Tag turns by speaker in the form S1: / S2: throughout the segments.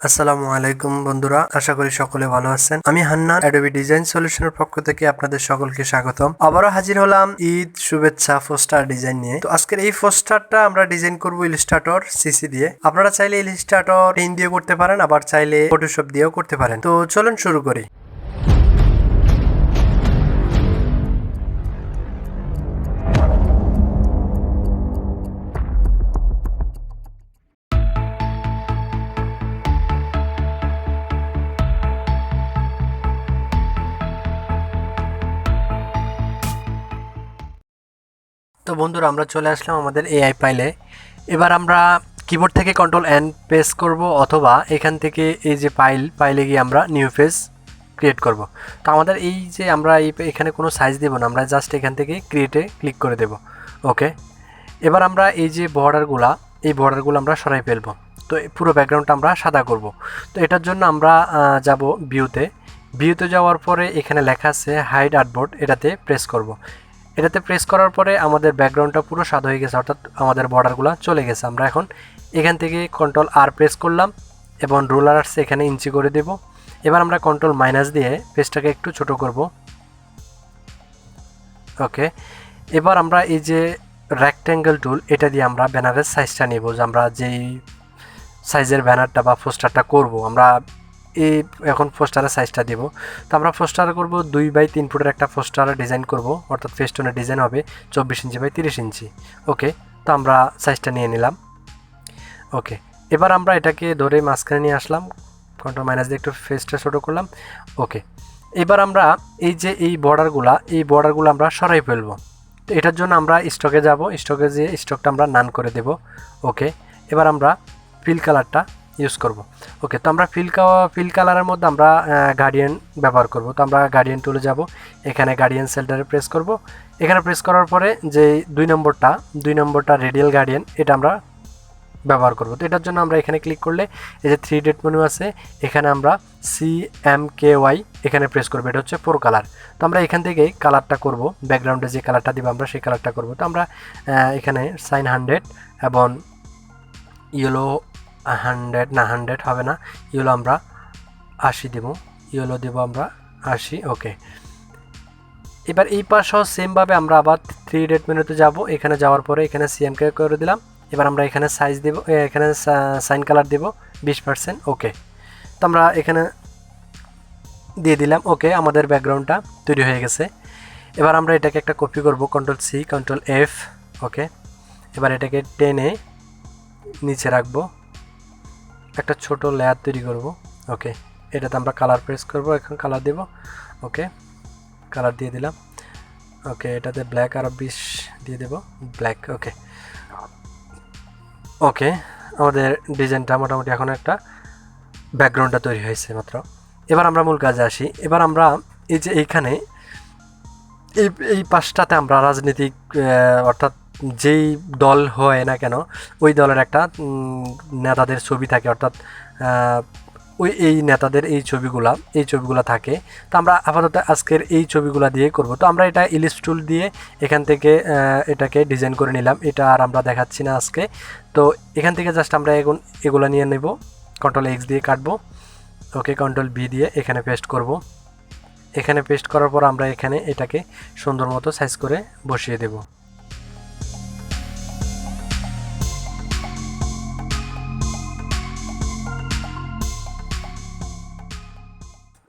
S1: আসসালামু আলাইকুম বন্ধুরা, আশা করি সকলে ভালো আছেন। আমি হান্নান, অ্যাডোবি ডিজাইন সলিউশনের পক্ষ থেকে আপনাদের সকলকে স্বাগতম। আবারও হাজির হলাম ঈদ শুভেচ্ছা পোস্টার ডিজাইন নিয়ে। তো আজকের এই পোস্টারটা আমরা ডিজাইন করব ইলাস্ট্রেটর সিসি দিয়ে। আপনারা চাইলে ইলাস্ট্রেটর পেইন্ট দিয়ে করতে পারেন, আবার চাইলে ফটোশপ দিয়েও করতে পারেন। তো চলুন শুরু করি। তো বন্ধুরা, আমরা চলে আসলাম আমাদের এআই ফাইলে। এবার আমরা কিবোর্ড থেকে কন্ট্রোল এন প্রেস করব, অথবা এখান থেকে এই যে ফাইলে গিয়ে আমরা নিউ পেজ ক্রিয়েট করব। তো আমাদের এই যে আমরা এখানে কোনো সাইজ দেব না, আমরা জাস্ট এখান থেকে ক্রিয়েটে ক্লিক করে দেব। ওকে, এবার আমরা এই যে বর্ডারগুলো আমরা সরাই ফেলবো। তো পুরো ব্যাকগ্রাউন্ডটা আমরা সাদা করব। তো এটার জন্য আমরা যাব ভিউতে যাওয়ার পরে এখানে লেখা আছে হাইড আর্টবোর্ড, এটাতে প্রেস করব। এটাতে প্রেস করার পরে আমাদের ব্যাকগ্রাউন্ডটা পুরো সাদা হয়ে গেছে, অর্থাৎ আমাদের বর্ডারগুলো চলে গেছে। আমরা এখন এখান থেকে কন্ট্রোল আর প্রেস করলাম এবং রুলার আসছে, এখানে ইঞ্চি করে দেব। এবার আমরা কন্ট্রোল মাইনাস দিয়ে পেজটাকে একটু ছোট করব। ওকে, এবার আমরা এই যে রেক্ট্যাঙ্গেল টুল, এটা দিয়ে আমরা ব্যানারের সাইজটা নেব, যে আমরা যেই সাইজের ব্যানারটা বা পোস্টারটা করব, আমরা এই এখন পোস্টারের সাইজটা দেব। তো আমরা পোস্টার করব 2x3 ফুটের একটা পোস্টার ডিজাইন করব, অর্থাৎ ফেস্টুনের ডিজাইন হবে 24 ইঞ্চি বাই 30 ইঞ্চি। ওকে, তো আমরা সাইজটা নিয়ে নিলাম। ওকে, এবার আমরা এটাকে ধরে মাঝখানে নিয়ে আসলাম, কন্ট্রোল মাইনাস দিয়ে একটু ফেসটা ছোটো করলাম। ওকে, এবার আমরা এই যে এই বর্ডারগুলো আমরা সরাই ফেলবো। তো এটার জন্য আমরা স্টকে যাব, স্টকে যেয়ে স্টকটা আমরা নান করে দেব। ওকে, এবার আমরা ফিল কালারটা ইউজ করব। ওকে, তো আমরা ফিল কালারের মধ্যে আমরা গার্ডিয়ান ব্যবহার করব। তো আমরা গার্ডিয়ান টুলে যাব, এখানে গার্ডিয়ান সেলটারে প্রেস করব। এখানে প্রেস করার পরে যে 2 নম্বরটা রেডিয়াল গার্ডিয়ান, এটা আমরা ব্যবহার করব। তো এটার জন্য আমরা এখানে ক্লিক করলে এই যে 3 ডট মেনু আছে, এখানে আমরা CMKY এখানে প্রেস করব। এটা হচ্ছে 4 কালার। তো আমরা এখান থেকে কালারটা করব, ব্যাকগ্রাউন্ডে যে কালারটা দিব আমরা সেই কালারটা করব। তো আমরা এখানে সাইন 100 এবং ইয়েলো 100 হবে না, ইয়েলো আমরা 80 দেব, ইয়েলো দেব আমরা 80। ওকে, এবার এই পাশেও সেমভাবে আমরা আবার 3 ডট মেনুতে যাব, এখানে যাওয়ার পরে এখানে CMK করে দিলাম। এবার আমরা এখানে সাইজ দেব, এখানে সাইন কালার দেব 20%। ওকে, তো আমরা এখানে দিয়ে দিলাম। ওকে, আমাদের ব্যাকগ্রাউন্ডটা তৈরি হয়ে গেছে। এবার আমরা এটাকে একটা কপি করব, কন্ট্রোল-C কন্ট্রোল-F। ওকে, এবার এটাকে টেনে নিচে রাখবো, একটা ছোট লেয়ার তৈরি করব। ওকে, এটাতে আমরা কালার প্রেস করব, এখন কালার দেব। ওকে, কালার দিয়ে দিলাম। ওকে, এটাতে ব্ল্যাক আরও 20 দিয়ে দেব, ব্ল্যাক। ওকে, ওকে, আমাদের ডিজাইনটা মোটামুটি এখন একটা ব্যাকগ্রাউন্ডটা তৈরি হয়েছে মাত্র। এবার আমরা মূল কাজে আসি। এবার আমরা এই যে এইখানে এই পাশটাতে আমরা রাজনৈতিক অর্থাৎ যেই দল হয় না কেন, ওই দলের একটা নেতাদের ছবি থাকে, অর্থাৎ এই নেতাদের এই ছবিগুলা থাকে। তো আমরা আপাতত আজকের এই ছবিগুলা দিয়ে করব। তো আমরা এটা ইলিশ টুল দিয়ে এখান থেকে এটাকে ডিজাইন করে নিলাম, এটা আর আমরা দেখাচ্ছি না আজকে। তো এখান থেকে জাস্ট আমরা এখন এগুলো নিয়ে নেব, কন্ট্রোল-X দিয়ে কাটবো। ওকে, কন্ট্রোল-V দিয়ে এখানে পেস্ট করব। এখানে পেস্ট করার পর আমরা এখানে এটাকে সুন্দর মতো সাইজ করে বসিয়ে দেব।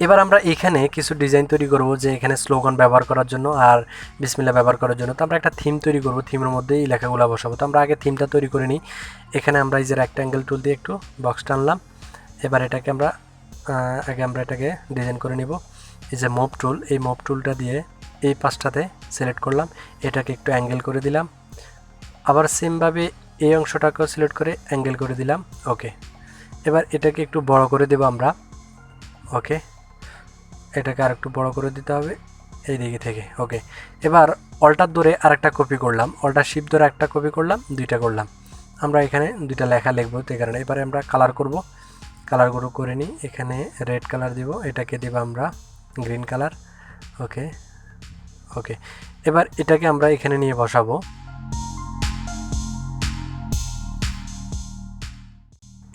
S1: এবার আমরা এখানে কিছু ডিজাইন তৈরি করব, যে এখানে স্লোগান ব্যবহার করার জন্য আর বিসমিল্লাহ ব্যবহার করার জন্য। তো আমরা একটা থিম তৈরি করব, থিমের মধ্যে এই লেখাগুলো বসাবো। তো আমরা আগে থিমটা তৈরি করে নিই। এখানে আমরা এই যে রেক্ট্যাঙ্গেল টুল দিয়ে একটু বক্স টানলাম। এবার এটাকে আমরা এটাকে ডিজাইন করে নিব। এই যে মুভ টুল, এই মুভ টুলটা দিয়ে এই পাশটাতে সিলেক্ট করলাম, এটাকে একটু অ্যাঙ্গেল করে দিলাম। আবার সেমভাবে এই অংশটাকেও সিলেক্ট করে অ্যাঙ্গেল করে দিলাম। ওকে, এবার এটাকে একটু বড় করে দেব আমরা। ওকে, এটাকে আর একটু বড় করে দিতে হবে এই দিকে থেকে। ওকে, এবার অল্টার ধরে আরেকটা কপি করলাম, অল্টার শিফট ধরে একটা কপি করলাম, দুইটা করলাম। আমরা এখানে দুইটা লেখা লিখবো, তো এই কারণে এবারে আমরা কালার করব, কালারগুলো করে নিই। এখানে রেড কালার দিব, এটাকে দেব আমরা গ্রিন কালার। ওকে, ওকে, এবার এটাকে আমরা এখানে নিয়ে বসাবো।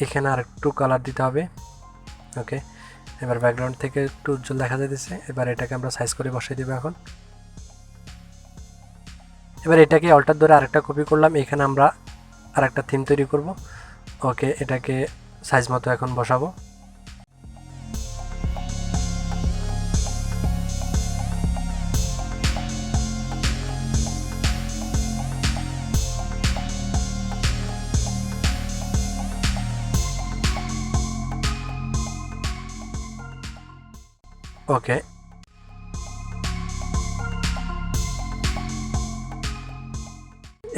S1: এখানে আর একটু কালার দিতে হবে। ওকে, এবার ব্যাকগ্রাউন্ড থেকে একটু উজ্জ্বল দেখা যাচ্ছে। এবার এটাকে আমরা সাইজ করে বসাই দেবো এখন। এবার এটাকে অল্টার ধরে আরেকটা কপি করলাম, এখানে আমরা আরেকটা থিম তৈরি করব। ওকে, এটাকে সাইজ মতো এখন বসাবো। ওকে,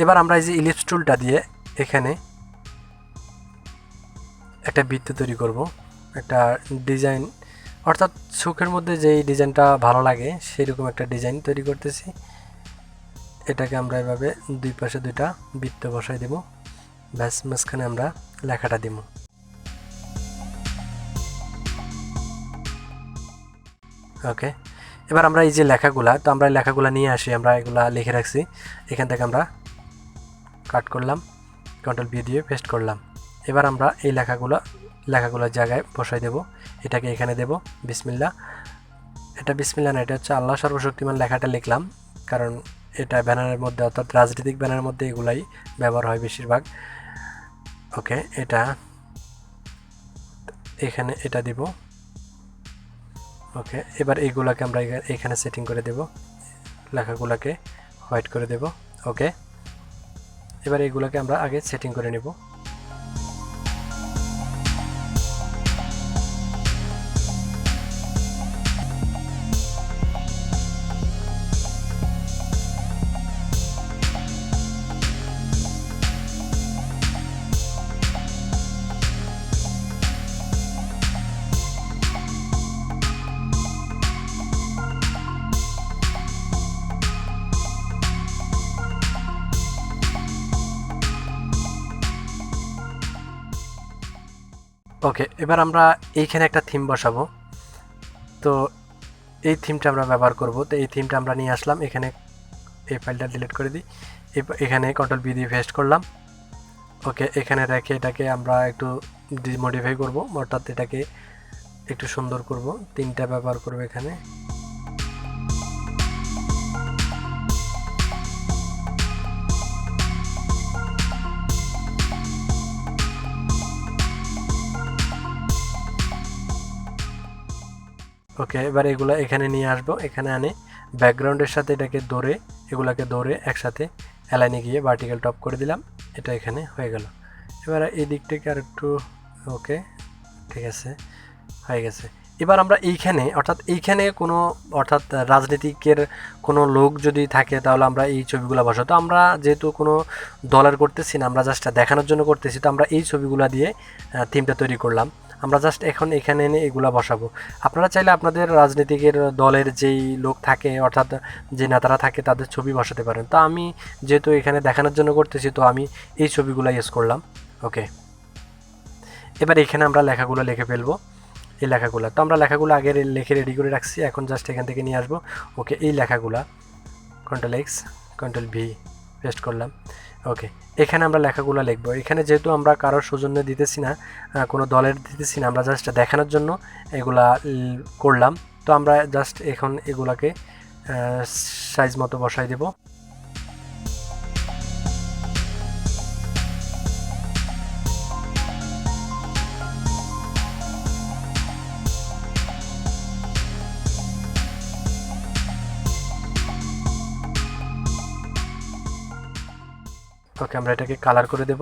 S1: এবার আমরা এই যে ইলিপস টুলটা দিয়ে এখানে একটা বৃত্ত তৈরি করব, একটা ডিজাইন, অর্থাৎ চোখের মধ্যে যেই ডিজাইনটা ভালো লাগে সেরকম একটা ডিজাইন তৈরি করতেছি। এটাকে আমরা এভাবে দুই পাশে দুইটা বৃত্ত বসাই দেব, ব্যাস মাঝখানে আমরা লেখাটা দিব। ওকে, এবার আমরা এই যে লেখাগুলা, তো আমরা লেখাগুলা নিয়ে আসি, আমরা এগুলা লিখে রাখছি, এখান থেকে আমরা কাট করলাম, কন্ট্রোল ভি দিয়ে পেস্ট করলাম। এবার আমরা এই লেখাগুলোর জায়গায় বসাই দেব। এটাকে এখানে দেব বিসমিল্লাহ, এটা বিসমিল্লাহ না, এটা হচ্ছে আল্লাহ সর্বশক্তিমান লেখাটা লিখলাম, কারণ এটা ব্যানারের মধ্যে, অর্থাৎ রাজনৈতিক ব্যানারের মধ্যে এগুলাই ব্যবহার হয় বেশিরভাগ। ওকে, এটা এখানে এটা দিব। ওকে, এবার এইগুলাকে আমরা এখানে সেটিং করে দেব, লেখাগুলোকে হোয়াইট করে দেব। ওকে, এবার এইগুলোকে আমরা আগে সেটিং করে নেব। ওকে, এবার আমরা এইখানে একটা থিম বসাবো, তো এই থিমটা আমরা ব্যবহার করব। তো এই থিমটা আমরা নিয়ে আসলাম এখানে, এই ফাইলটা ডিলিট করে দিই, এখানে কন্ট্রোল ভি দিয়ে পেস্ট করলাম। ওকে, এখানে রেখে এটাকে আমরা একটু মডিফাই করব, অর্থাৎ এটাকে একটু সুন্দর করব, তিনটা ব্যবহার করব এখানে। ওকে, এবার এগুলো এখানে নিয়ে আসবো, এখানে আনে ব্যাকগ্রাউন্ডের সাথে এটাকে এগুলাকে ধরে একসাথে অ্যালাইনে গিয়ে ভার্টিক্যাল টপ করে দিলাম, এটা এখানে হয়ে গেল। এবার এই দিক থেকে আর একটু, ওকে ঠিক আছে, হয়ে গেছে। এবার আমরা এইখানে, অর্থাৎ রাজনীতিকের কোনো লোক যদি থাকে তাহলে আমরা এই ছবিগুলো বসাবো। তো আমরা যেহেতু কোনো দলের করতেছি না, আমরা জাস্ট দেখানোর জন্য করতেছি, তো আমরা এই ছবিগুলো দিয়ে থিমটা তৈরি করলাম। আমরা জাস্ট এখন এখানে এনে এগুলা বসাবো। আপনারা চাইলে আপনাদের রাজনীতিকের দলের যেই লোক থাকে, অর্থাৎ যে নেতারা থাকে তাদের ছবি বসাতে পারেন। তো আমি যেহেতু এখানে দেখানোর জন্য করতেছি, তো আমি এই ছবিগুলো ইউজ করলাম। ওকে, এবার এখানে আমরা লেখাগুলো লিখে ফেলবো, এই লেখাগুলো তো আমরা লেখাগুলো আগে লিখে রেডি করে রাখছি, এখন জাস্ট এখান থেকে নিয়ে আসবো। ওকে, এই লেখাগুলা control X control V paste করলাম। ওকে, এখানে আমরা লেখাগুলো লিখবো। এখানে যেহেতু আমরা কারোর সৌজন্য দিতেছি না, কোনো দলের দিতেছি না, আমরা জাস্ট দেখানোর জন্য এগুলা করলাম। তো আমরা জাস্ট এখন এগুলাকে সাইজ মতো বসাই দেব। ওকে, আমরা এটাকে কালার করে দেব।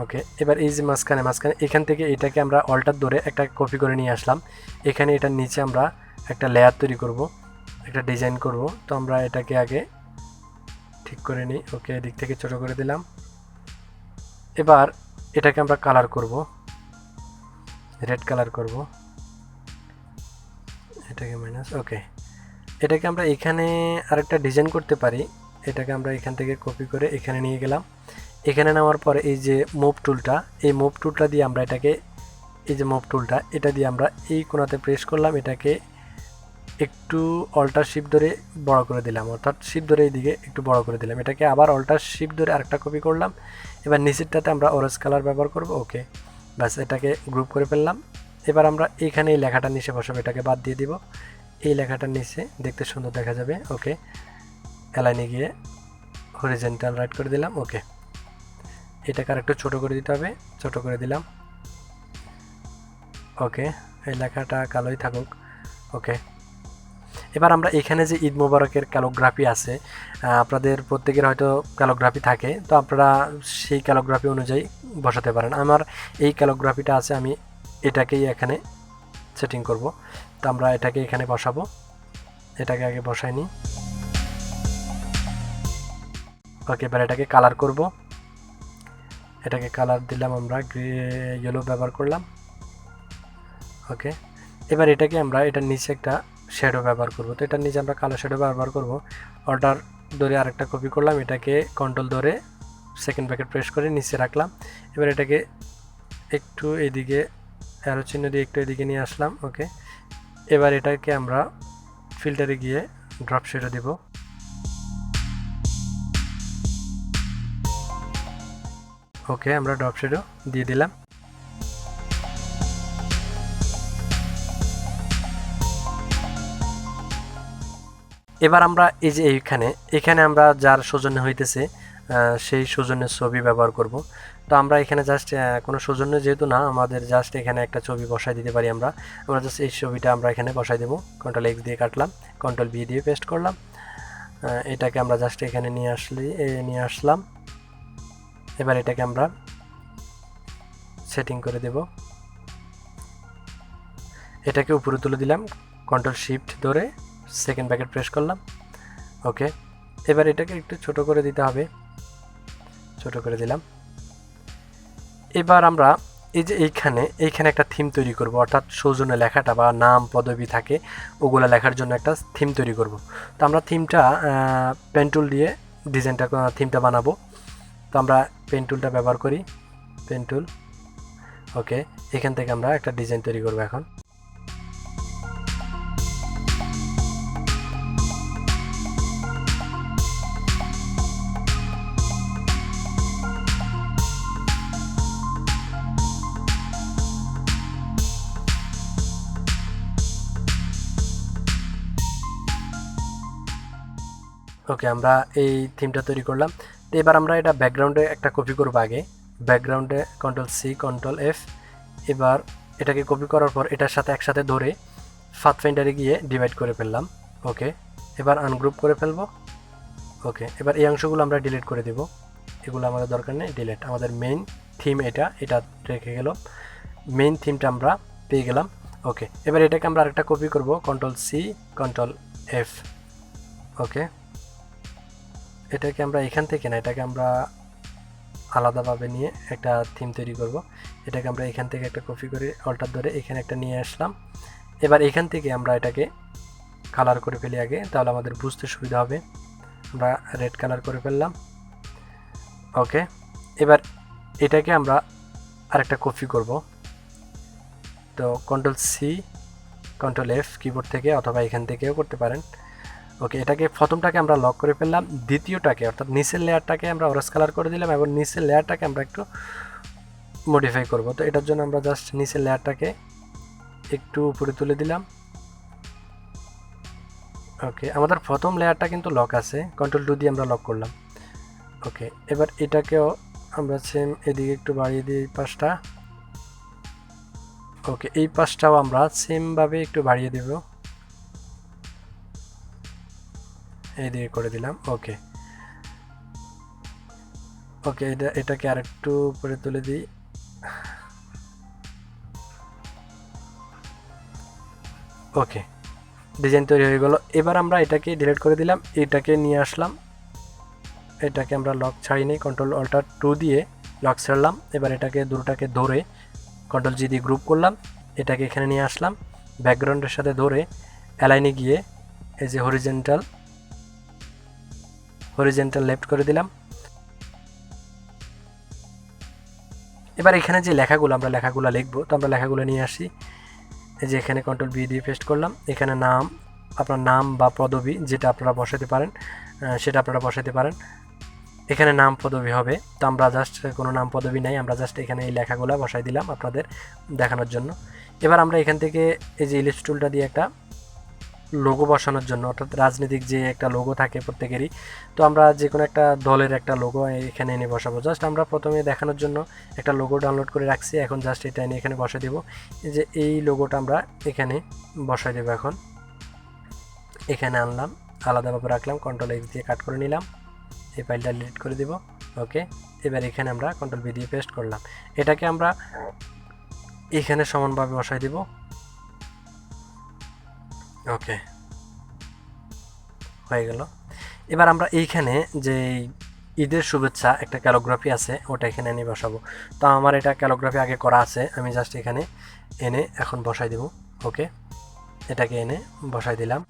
S1: ওকে, এবার এই যে মাঝখানে এখান থেকে এটাকে আমরা অল্টার ধরে একটা কপি করে নিয়ে আসলাম, এখানে এটার নিচে আমরা একটা লেয়ার তৈরি করব, একটা ডিজাইন করব। তো আমরা এটাকে আগে ঠিক করে নিই। ওকে, এদিক থেকে ছোট করে দিলাম। এবার এটাকে আমরা কালার করব, রেড কালার করব, এটাকে মাইনাস। ওকে, এটাকে আমরা এখানে আরেকটা ডিজাইন করতে পারি, এটাকে আমরা এখান থেকে কপি করে এখানে নিয়ে গেলাম। এখানে নেওয়ার পরে এই যে মুভ টুলটা, এই মুভ টুলটা দিয়ে আমরা এটাকে, এই যে মুভ টুলটা, এটা দিয়ে আমরা এই কোণাতে প্রেস করলাম, এটাকে একটু অল্টার শিফট ধরে বড় করে দিলাম, অর্থাৎ শিফট ধরে এইদিকে একটু বড় করে দিলাম। এটাকে আবার অল্টার শিফট ধরে আরেকটা কপি করলাম। এবার নিচেরটাতে আমরা অরেঞ্জ কালার ব্যবহার করব। ওকে, ব্যাস এটাকে গ্রুপ করে ফেললাম। এবার আমরা এইখানে এই লেখাটার নিচে বসাবো, এটাকে বাদ দিয়ে দিব। এই লেখাটার নিচে দেখতে সুন্দর দেখা যাবে। ওকে, অ্যালাইনে গিয়ে হরিজেন্টাল রাইট করে দিলাম। ওকে, এটাকে আরেকটু ছোটো করে দিতে হবে, ছোটো করে দিলাম। ওকে, এই লেখাটা কালোই থাকুক। ওকে, এবার আমরা এখানে যে ঈদ মোবারকের ক্যালোগ্রাফি আছে, আপনাদের প্রত্যেকের হয়তো ক্যালোগ্রাফি থাকে, তো আপনারা সেই ক্যালোগ্রাফি অনুযায়ী বসাতে পারেন। আমার এই ক্যালোগ্রাফিটা আছে, আমি এটাকেই এখানে সেটিং করব। তো আমরা এটাকে এখানে বসাবো, এটাকে আগে বসাই নিই। ওকে, এবার এটাকে কালার করব। এটাকে কালার দিলাম, আমরা ইয়েলো ব্যবহার করলাম। ওকে, এবার এটাকে আমরা এটার নিচে একটা শ্যাডো ব্যবহার করব। তো এটার নিচে আমরা কালো শ্যাডো ব্যবহার করব। অর্ডার ধরে আরেকটা কপি করলাম, এটাকে কন্ট্রোল ধরে সেকেন্ড ব্র্যাকেট প্রেস করে নিচে রাখলাম। এবার এটাকে একটু এদিকে অ্যারো চিহ্ন দিয়ে একটু এদিকে নিয়ে আসলাম। ওকে, এবার এটাকে আমরা ফিল্টারে গিয়ে ড্রপ শ্যাডো দেব। ওকে, আমরা ড্রপ শ্যাডো দিয়ে দিলাম। এবার আমরা এই যে এখানে আমরা যার সৌজন্য হইতেছে সেই সৌজন্যের ছবি ব্যবহার করব। তো আমরা এখানে জাস্ট কোনো সৌজন্য যেহেতু না, আমাদের জাস্ট এখানে একটা ছবি বসাই দিতে পারি। আমরা জাস্ট এই ছবিটা আমরা এখানে বসাই দেবো। কন্ট্রোল এক্স দিয়ে কাটলাম, কন্ট্রোল ভি দিয়ে পেস্ট করলাম। এটাকে আমরা জাস্ট এখানে নিয়ে আসলাম। এবার এটাকে আমরা সেটিং করে দেব। এটাকে উপরে তুলে দিলাম, কন্ট্রোল শিফট ধরে সেকেন্ড ব্র্যাকেট প্রেস করলাম। ওকে, এবার এটাকে একটু ছোট করে দিতে হবে, ছোট করে দিলাম। এবার আমরা এই যে এইখানে একটা থিম তৈরি করব, অর্থাৎ সৌজন্য লেখাটা বা নাম পদবি থাকে ওগুলো লেখার জন্য একটা থিম তৈরি করব। তো আমরা থিমটা পেন টুল দিয়ে থিমটা বানাবো। তো আমরা পেন টুলটা ব্যবহার করি, পেন টুল। ওকে, এখান থেকে আমরা একটা ডিজাইন তৈরি করব এখন। ওকে, আমরা এই থিমটা তৈরি করলাম। তো এবার আমরা এটা ব্যাকগ্রাউন্ডে একটা কপি করব। আগে ব্যাকগ্রাউন্ডে কন্ট্রোল সি কন্ট্রোল এফ। এবার এটাকে কপি করার পর এটার সাথে একসাথে ধরে পাথফাইন্ডারে গিয়ে ডিভাইড করে ফেললাম। ওকে, এবার আনগ্রুপ করে ফেলবো। ওকে, এবার এই অংশগুলো আমরা ডিলিট করে দেব, এগুলো আমাদের দরকার নেই, ডিলিট। আমাদের মেইন থিম এটা রেখে গেল, মেইন থিমটা আমরা পেয়ে গেলাম। ওকে, এবার এটাকে আমরা আরেকটা কপি করব, কন্ট্রোল সি কন্ট্রোল এফ। ওকে, এটাকে আমরা এখান থেকে না, এটাকে আমরা আলাদাভাবে নিয়ে একটা থিম তৈরি করব। এটাকে আমরা এখান থেকে একটা কপি করে অল্টার ধরে এখানে একটা নিয়ে আসলাম। এবার এখান থেকে আমরা এটাকে কালার করে ফেলি আগে, তাহলে আমাদের বুঝতে সুবিধা হবে। আমরা রেড কালার করে ফেললাম। ওকে, এবার এটাকে আমরা আরেকটা কপি করব। তো control C control F keyboard থেকে অথবা এখান থেকেও করতে পারেন। ওকে, এটাকে প্রথমটাকে আমরা লক করে ফেললাম, দ্বিতীয়টাকে অর্থাৎ নিচের লেয়ারটাকে আমরা অরেঞ্জ কালার করে দিলাম এবং নিচের লেয়ারটাকে আমরা একটু মডিফাই করব। তো এটার জন্য আমরা জাস্ট নিচের লেয়ারটাকে একটু উপরে তুলে দিলাম। ওকে, আমাদের প্রথম লেয়ারটা কিন্তু লক আছে, কন্ট্রোল টু দিয়ে আমরা লক করলাম। ওকে, এবার এটাকেও আমরা সেম এদিকে একটু বাড়িয়ে দিই এই পাশটা। ওকে, এই পাশটাও আমরা সেমভাবে একটু বাড়িয়ে দেব, এই দিকে করে দিলাম। ওকে, ওকে, এটাকে আর একটু উপরে তুলে দিই। ওকে, ডিজাইন তৈরি হয়ে গেল। এবার আমরা এটাকে ডিলিট করে দিলাম, এটাকে নিয়ে আসলাম, এটাকে আমরা লক ছাড়িনি, কন্ট্রোল অল্টার টু দিয়ে লক ছাড়লাম। এবার এটাকে দুটোটাকে ধরে কন্ট্রোল জি দিয়ে গ্রুপ করলাম, এটাকে এখানে নিয়ে আসলাম, ব্যাকগ্রাউন্ডের সাথে ধরে অ্যালাইনে গিয়ে এই যে হরিজেন্টাল লেফট করে দিলাম। এবার এখানে যে লেখাগুলো আমরা লিখবো, তো আমরা লেখাগুলো নিয়ে আসি, এই যে এখানে কন্ট্রোল বি দিয়ে পেস্ট করলাম। এখানে নাম, আপনার নাম বা পদবি যেটা আপনারা বসাতে পারেন সেটা আপনারা বসাতে পারেন। এখানে নাম পদবি হবে। তো আমরা জাস্ট কোনো নাম পদবি নাই, আমরা জাস্ট এখানে এই লেখাগুলো বসাই দিলাম আপনাদের দেখানোর জন্য। এবার আমরা এখান থেকে এই যে ইলিপস টুলটা দিয়ে একটা লোগো বসানোর জন্য, অর্থাৎ রাজনৈতিক যে একটা লোগো থাকে প্রত্যেকেরই, তো আমরা যে কোনো একটা দলের একটা লোগো এখানে এনে বসাবো। জাস্ট আমরা প্রথমে দেখানোর জন্য একটা লোগো ডাউনলোড করে রাখছি, এখন জাস্ট এটা এনে এখানে বসাই দেবো। এই যে এই লোগোটা আমরা এখানে বসাই দেবো। এখন এখানে আনলাম, আলাদাভাবে রাখলাম, কন্ট্রোল এক্স দিয়ে কাট করে নিলাম, এই ফাইলটা ডিলিট করে দেব। ওকে, এবার এখানে আমরা কন্ট্রোল ভি দিয়ে পেস্ট করলাম, এটাকে আমরা এখানে সমানভাবে বসাই দেব। ওকে, হয়ে গেল। এবার আমরা এইখানে যে ঈদের শুভেচ্ছা একটা ক্যালোগ্রাফি আছে, ওটা এখানে এনে বসাবো। তো আমার এটা ক্যালোগ্রাফি আগে করা আছে, আমি জাস্ট এখানে এনে এখন বসাই দেব। ওকে, এটাকে এনে বসাই দিলাম।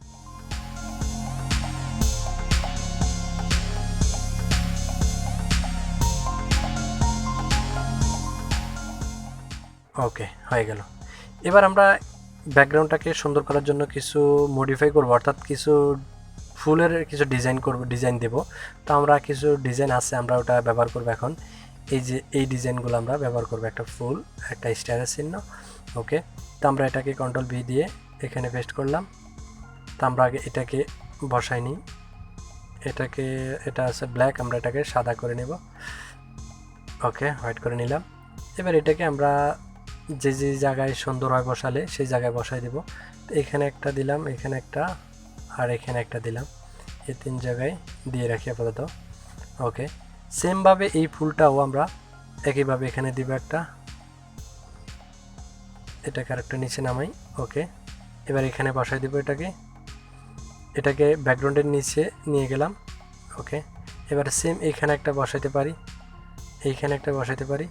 S1: ওকে, হয়ে গেল। এবার আমরা ব্যাকগ্রাউন্ডটাকে সুন্দর করার জন্য কিছু মডিফাই করব, অর্থাৎ কিছু ফুলের কিছু ডিজাইন দেব। তো আমরা কিছু ডিজাইন আছে, আমরা ওটা ব্যবহার করব এখন। এই যে এই ডিজাইনগুলো আমরা ব্যবহার করব, একটা ফুল, একটা স্টারের চিহ্ন। ওকে, তো আমরা এটাকে কন্ট্রোল ভি দিয়ে এখানে পেস্ট করলাম। তো আমরা আগে এটাকে বসাই নিই, এটা আছে ব্ল্যাক, আমরা এটাকে সাদা করে নেব। ওকে, হোয়াইট করে নিলাম। এবার এটাকে আমরা যে যে জায়গায় সুন্দর হয় বসালে সেই জায়গায় বসাই দেব। তো এখানে একটা দিলাম, এখানে একটা, আর এখানে একটা দিলাম, এই 3 জায়গায় দিয়ে রাখি আপাতত। ওকে, সেমভাবে এই ফুলটাও আমরা একইভাবে এখানে দিব একটা, এটাকে আরেকটা নিচে নামাই। ওকে, এবার এখানে বসাই দেব এটাকে ব্যাকগ্রাউন্ডের নিচে নিয়ে গেলাম। ওকে, এবার সেম এইখানে একটা বসাইতে পারি, এইখানে একটা বসাইতে পারি,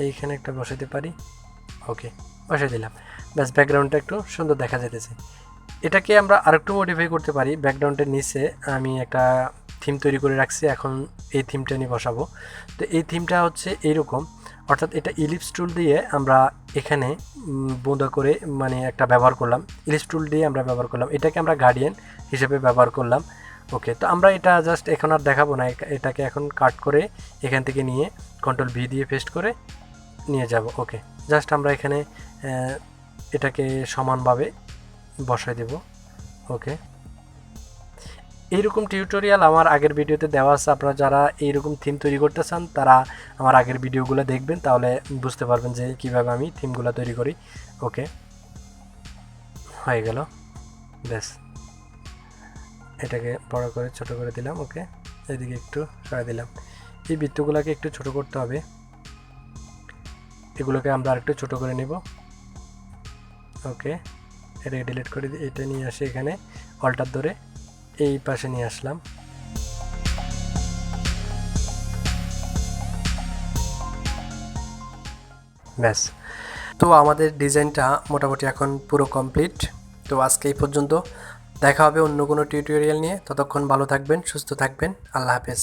S1: এইখানে একটা বসাইতে পারি। ওকে, বসাই দিলাম। ব্যাস, ব্যাকগ্রাউন্ডটা একটু সুন্দর দেখা যেতেছে। এটাকে আমরা আরেকটু মডিফাই করতে পারি। ব্যাকগ্রাউন্ডের নিচে আমি একটা থিম তৈরি করে রাখছি, এখন এই থিমটা নিয়ে বসাবো। তো এই থিমটা হচ্ছে এইরকম, অর্থাৎ এটা ইলিপস টুল দিয়ে আমরা এখানে বোঁদা করে মানে একটা ব্যবহার করলাম, ইলিপস টুল দিয়ে আমরা ব্যবহার করলাম, এটাকে আমরা গার্ডিয়ান হিসেবে ব্যবহার করলাম। ওকে, তো আমরা এটা জাস্ট এখন আর দেখাবো না, এটাকে এখন কাট করে এখান থেকে নিয়ে কন্ট্রোল ভি দিয়ে পেস্ট করে নিয়ে যাব। ওকে, জাস্ট আমরা এখানে এটাকে সমানভাবে বসাই দেব। ওকে, এইরকম টিউটোরিয়াল আমার আগের ভিডিওতে দেওয়া আছে, আপনারা যারা এইরকম থিম তৈরি করতে চান তারা আমার আগের ভিডিওগুলো দেখবেন, তাহলে বুঝতে পারবেন যে কীভাবে আমি থিমগুলো তৈরি করি। ওকে, হয়ে গেল। ব্যাস, এটাকে বড় করে ছোট করে দিলাম। ওকে, এদিকে একটু সরাই দিলাম। এই বৃত্তগুলোকে একটু ছোট করতে হবে, এগুলোকে আমরা আরেকটু ছোট করে নেব। ওকে, এটাকে ডিলিট করে দিই, এটা নিয়ে আসি এখানে, অল্টার ধরে এই পাশে নিয়ে আসলাম। ব্যাস, তো আমাদের ডিজাইনটা মোটামুটি এখন পুরো কমপ্লিট। তো আজকে এই পর্যন্ত, দেখা হবে অন্য কোনো টিউটোরিয়াল নিয়ে। ততক্ষণ ভালো থাকবেন, সুস্থ থাকবেন, আল্লাহ হাফেজ।